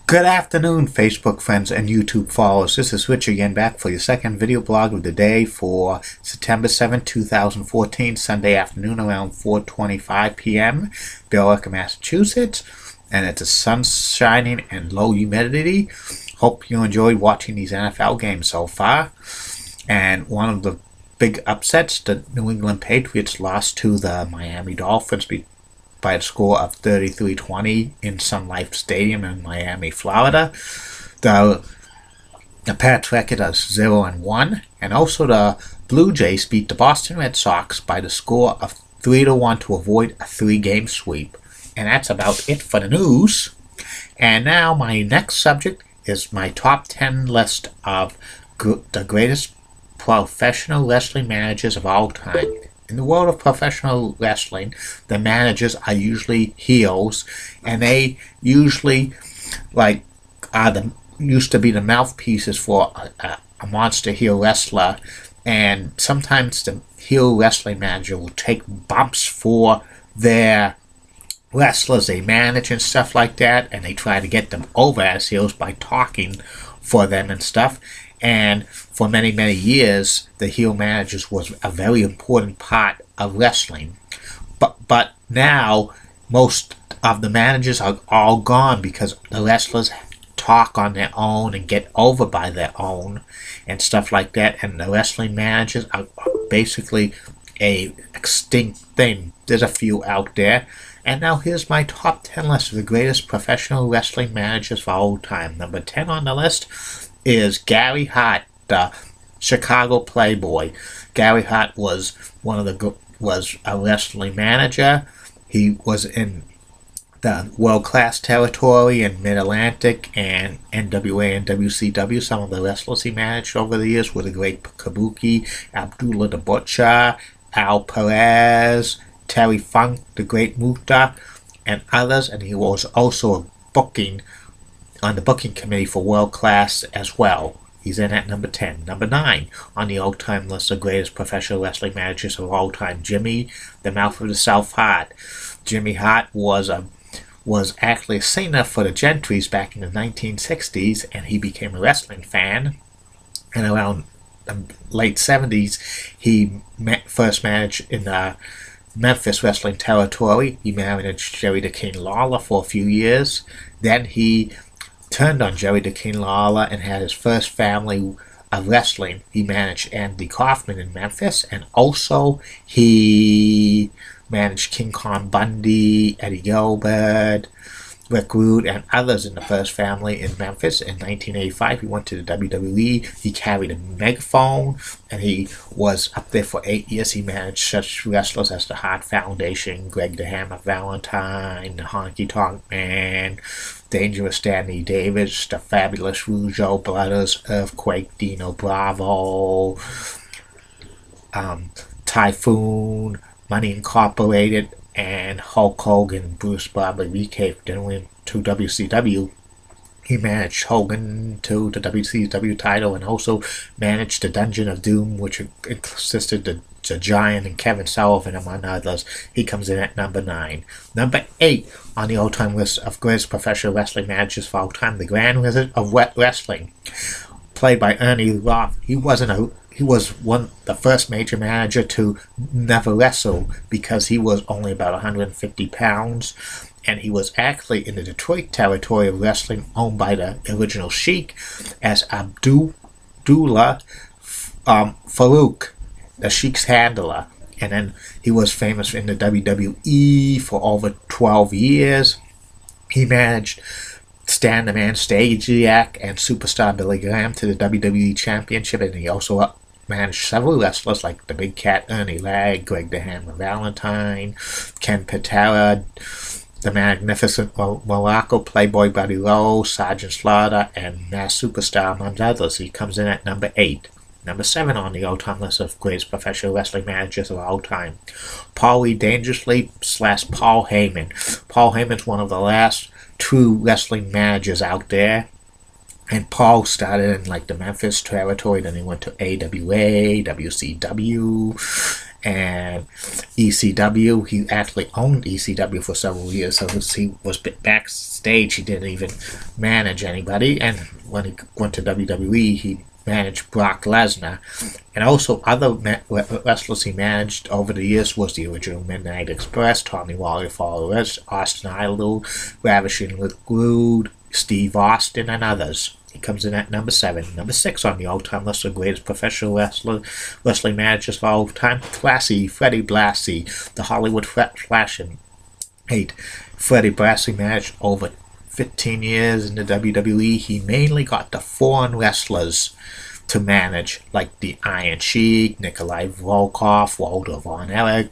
Good afternoon, Facebook friends and YouTube followers. This is Rich again, back for your second video blog of the day for September 7th, 2014, Sunday afternoon around 4:25 p.m. Billerica, Massachusetts. And it's a sun shining and low humidity. Hope you enjoyed watching these NFL games so far. And one of the big upsets, the New England Patriots lost to the Miami Dolphins by a score of 33-20 in Sun Life Stadium in Miami, Florida. The Pats record is 0-1, and also the Blue Jays beat the Boston Red Sox by the score of 3-1 to avoid a 3-game sweep. And that's about it for the news. And now my next subject is my top 10 list of the greatest professional wrestling managers of all time. In the world of professional wrestling, the managers are usually heels, and they usually used to be the mouthpieces for a monster heel wrestler. And sometimes the heel wrestling manager will take bumps for their wrestlers they manage and stuff like that, and they try to get them over as heels by talking for them and stuff. And for many, many years, the heel managers was a very important part of wrestling. But now, most of the managers are all gone because the wrestlers talk on their own and get over by their own and stuff like that. And the wrestling managers are basically a extinct thing. There's a few out there. And now here's my top 10 list of the greatest professional wrestling managers of all time. Number 10 on the list is Gary Hart, the Chicago Playboy. Gary Hart was was a wrestling manager. He was in the world-class territory in Mid-Atlantic and NWA and WCW. Some of the wrestlers he managed over the years were the Great Kabuki, Abdullah the Butcher, Al Perez, Terry Funk, the Great Muta, and others. And he was also on the booking committee for World Class as well. He's in at number 10. Number 9 on the all-time list of greatest professional wrestling managers of all time, Jimmy, the Mouth of the South Hart. Jimmy Hart was actually a singer for the Gentrys back in the 1960s, and he became a wrestling fan. And around the late 70s, he first managed in the Memphis wrestling territory. He managed Jerry the King Lawler for a few years. Then he turned on Jerry the King Lawler and had his first family of wrestling. He managed Andy Kaufman in Memphis, and also he managed King Kong Bundy, Eddie Gilbert, Rick Rude, and others in the first family in Memphis. In 1985, he went to the WWE. He carried a megaphone, and he was up there for 8 years. He managed such wrestlers as the Hart Foundation, Greg the Hammer Valentine, the Honky Tonk Man, Dangerous Danny Davis, the Fabulous Rougeau Brothers, Earthquake, Dino Bravo, Typhoon, Money Incorporated, and Hulk Hogan. Bruce Bobby came to WCW. He managed Hogan to the WCW title and also managed the Dungeon of Doom, which consisted of the Giant and Kevin Sullivan, among others. He comes in at number 9. Number 8 on the all-time list of greatest professional wrestling managers of all time, the Grand Wizard of Wrestling, played by Ernie Roth. He was the first major manager to never wrestle because he was only about 150 pounds, and he was actually in the Detroit territory of wrestling owned by the original Sheik as Abdullah Farouk, the Sheik's handler. And then he was famous in the WWE for over 12 years. He managed Stan the Man Stasiak and Superstar Billy Graham to the WWE Championship, and he also managed several wrestlers like the Big Cat Ernie Lag, Greg the Hammer Valentine, Ken Patera, the Magnificent Morocco, Playboy Buddy Rowe, Sergeant Slaughter, and Mass Superstar, among others. He comes in at number 8. Number 7 on the all-time list of greatest professional wrestling managers of all time, Paulie Dangerously / Paul Heyman. Paul Heyman's one of the last true wrestling managers out there. And Paul started in the Memphis territory, then he went to AWA, WCW, and ECW. He actually owned ECW for several years, so he was backstage. He didn't even manage anybody. And when he went to WWE, he managed Brock Lesnar. And also other wrestlers he managed over the years was the original Midnight Express, Tommy Warrior Fowler, Austin Idol, Ravishing Rude, Steve Austin, and others. He comes in at number 7. Number 6 on the all-time list of greatest professional wrestling managers of all time, Classy Freddie Blassie, the Hollywood Flash. 8. Freddie Blassie managed over 15 years in the WWE. He mainly got the foreign wrestlers to manage, like the Iron Sheik, Nikolai Volkov, Walter Von Erich,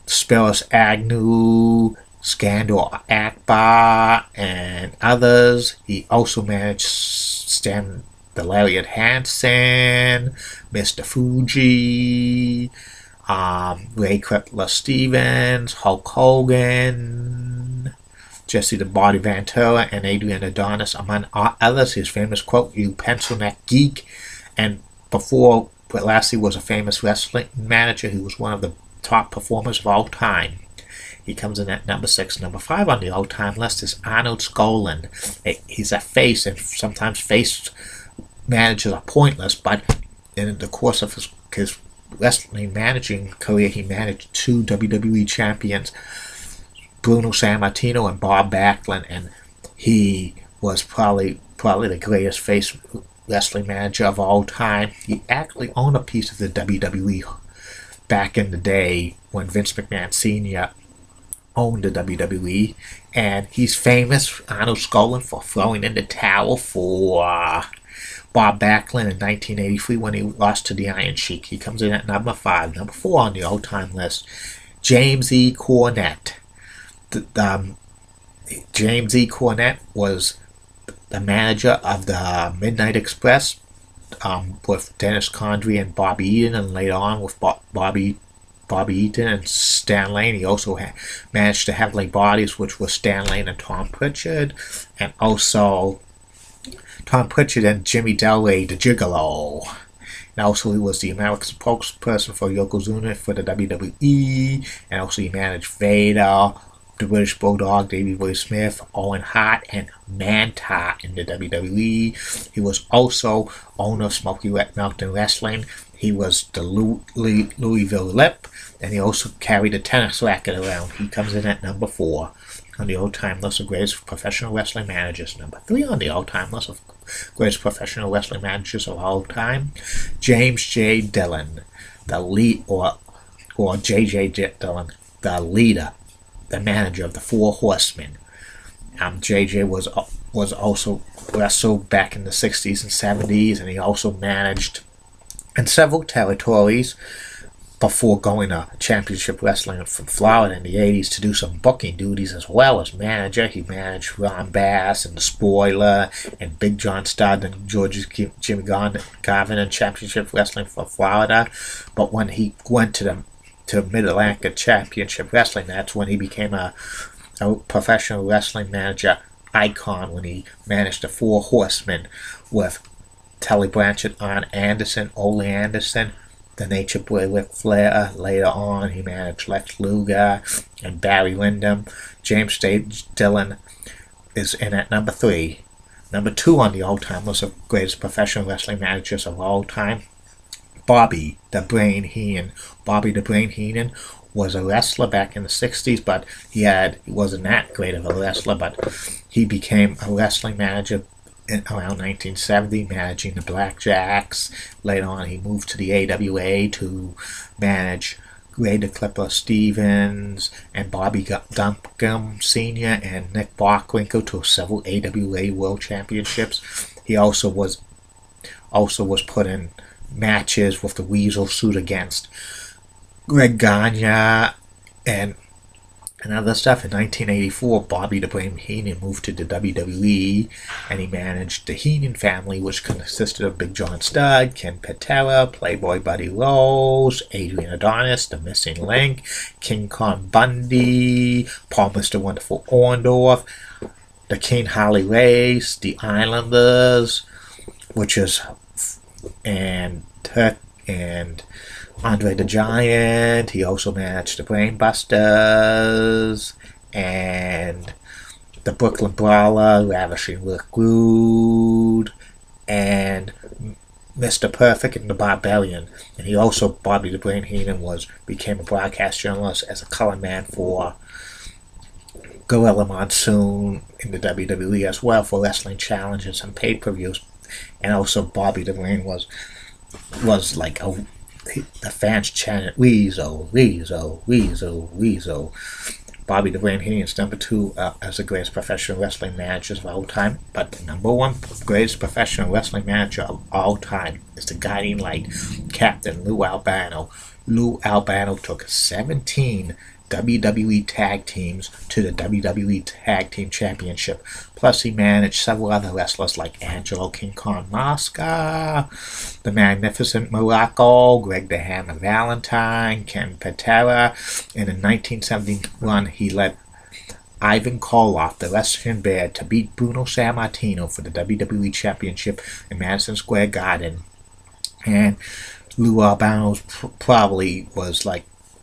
Spiros Agnew, Skandor Akbar, and others. He also managed Stan the Lariat Hansen, Mr. Fuji, Ray Crippler Stevens, Hulk Hogan, Jesse the Body Ventura, and Adrian Adonis, among others. His famous quote, "You pencil neck geek." And before Blassie was a famous wrestling manager, he was one of the top performers of all time. He comes in at number 6. Number 5 on the all-time list is Arnold Skaaland. He's a face, and sometimes face managers are pointless, but in the course of his wrestling managing career, he managed 2 WWE champions, Bruno Sammartino and Bob Backlund, and he was probably the greatest face wrestling manager of all time. He actually owned a piece of the WWE back in the day when Vince McMahon Sr. owned the WWE, and he's famous, Arnold Skaaland, for throwing in the towel for Bob Backlund in 1983 when he lost to the Iron Sheik. He comes in at number 5. Number 4 on the all-time list, James E. Cornette. James E. Cornette was the manager of the Midnight Express with Dennis Condrey and Bobby Eaton, and later on with Bobby Eaton and Stan Lane. He also managed the Heavenly Bodies, which was Stan Lane and Tom Pritchard, and also Tom Pritchard and Jimmy Delray, the Gigolo. And also he was the American spokesperson for Yokozuna for the WWE, and also he managed Vader, the British Bulldog, Davey Boy Smith, Owen Hart, and Manta in the WWE. He was also owner of Smoky Mountain Wrestling. He was the Louisville Lip, and he also carried a tennis racket around. He comes in at number 4 on the all-time list of greatest professional wrestling managers. Number 3 on the all-time list of greatest professional wrestling managers of all time, James J. Dillon, the lead, or J.J. Dillon, the leader, the manager of the Four Horsemen. J.J. was also wrestled back in the 60s and 70s, and he also managed in several territories before going to Championship Wrestling from Florida in the 80s to do some booking duties as well as manager. He managed Ron Bass and The Spoiler and Big John Studd and Jimmy Garvin in Championship Wrestling for Florida. But when he went to Mid-Atlantic Championship Wrestling, that's when he became a professional wrestling manager icon, when he managed the Four Horsemen with Tully Blanchard, Arn Anderson, Ole Anderson, the Nature Boy Ric Flair. Later on, he managed Lex Luger and Barry Windham. James Dillon is in at number 3. Number 2 on the all-time list of greatest professional wrestling managers of all time, Bobby the Brain Heenan. Bobby the Brain Heenan was a wrestler back in the 60s, but he wasn't that great of a wrestler, but he became a wrestling manager around 1970, managing the Blackjacks. Later on, he moved to the AWA to manage Ray the Clipper Stevens and Bobby Duncombe Sr. and Nick Bockwinkel to several AWA World Championships. He also was put in matches with the Weasel suit against Greg Gagne and other stuff. In 1984, Bobby the Brain Heenan moved to the WWE, and he managed the Heenan family, which consisted of Big John Studd, Ken Patera, Playboy Buddy Rose, Adrian Adonis, The Missing Link, King Kong Bundy, Paul Mr. Wonderful Orndorff, the King Harley Race, the Islanders, and and Andre the Giant. He also managed the Brainbusters and the Brooklyn Brawler, Ravishing Rick Rude, and Mr. Perfect and the Barbarian. And he also, Bobby the Brain Heenan, became a broadcast journalist as a color man for Gorilla Monsoon in the WWE as well, for wrestling challenges and pay-per-views. And also Bobby the Brain was like the fans chanted Weasel, Weasel, Weasel, Weasel. Bobby the Brain Heenan is number 2 as the greatest professional wrestling manager of all time, but the number 1 greatest professional wrestling manager of all time is the guiding light, Captain Lou Albano. Lou Albano took 17 WWE tag teams to the WWE Tag Team Championship. Plus, he managed several other wrestlers like Angelo King Kong Mosca, the Magnificent Morocco, Greg the Hammer Valentine, Ken Patera, and in 1971 he led Ivan Koloff, the Russian Bear, to beat Bruno Sammartino for the WWE Championship in Madison Square Garden. And Lou Albano probably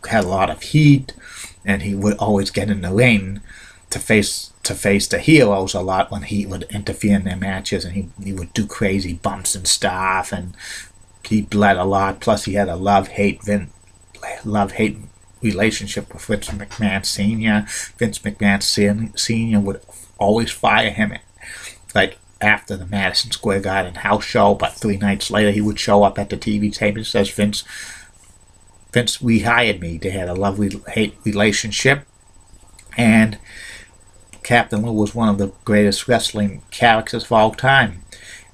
had a lot of heat, and he would always get in the ring to face the heroes a lot when he would interfere in their matches, and he would do crazy bumps and stuff, and he bled a lot. Plus, he had a love-hate relationship with Vince McMahon Sr. Vince McMahon Sr. would always fire him after the Madison Square Garden house show, but 3 nights later he would show up at the TV tape and says, Vince rehired me. They had a love-hate relationship, and Captain Lou was one of the greatest wrestling characters of all time,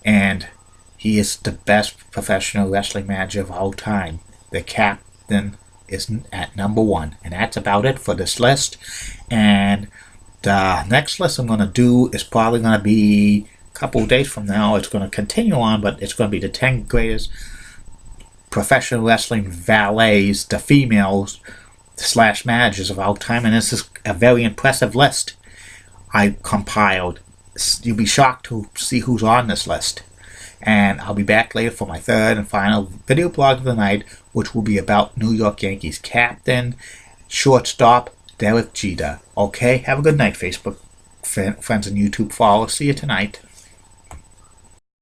and he is the best professional wrestling manager of all time. The Captain is at number 1, and that's about it for this list. And the next list I'm going to do is probably going to be a couple of days from now. It's going to continue on, but it's going to be the 10 greatest professional wrestling valets, the females / managers of all time, and this is a very impressive list I compiled. You'll be shocked to see who's on this list. And I'll be back later for my 3rd and final video blog of the night, which will be about New York Yankees captain, shortstop, Derek Jeter. Okay, have a good night, Facebook friends and YouTube followers. See you tonight.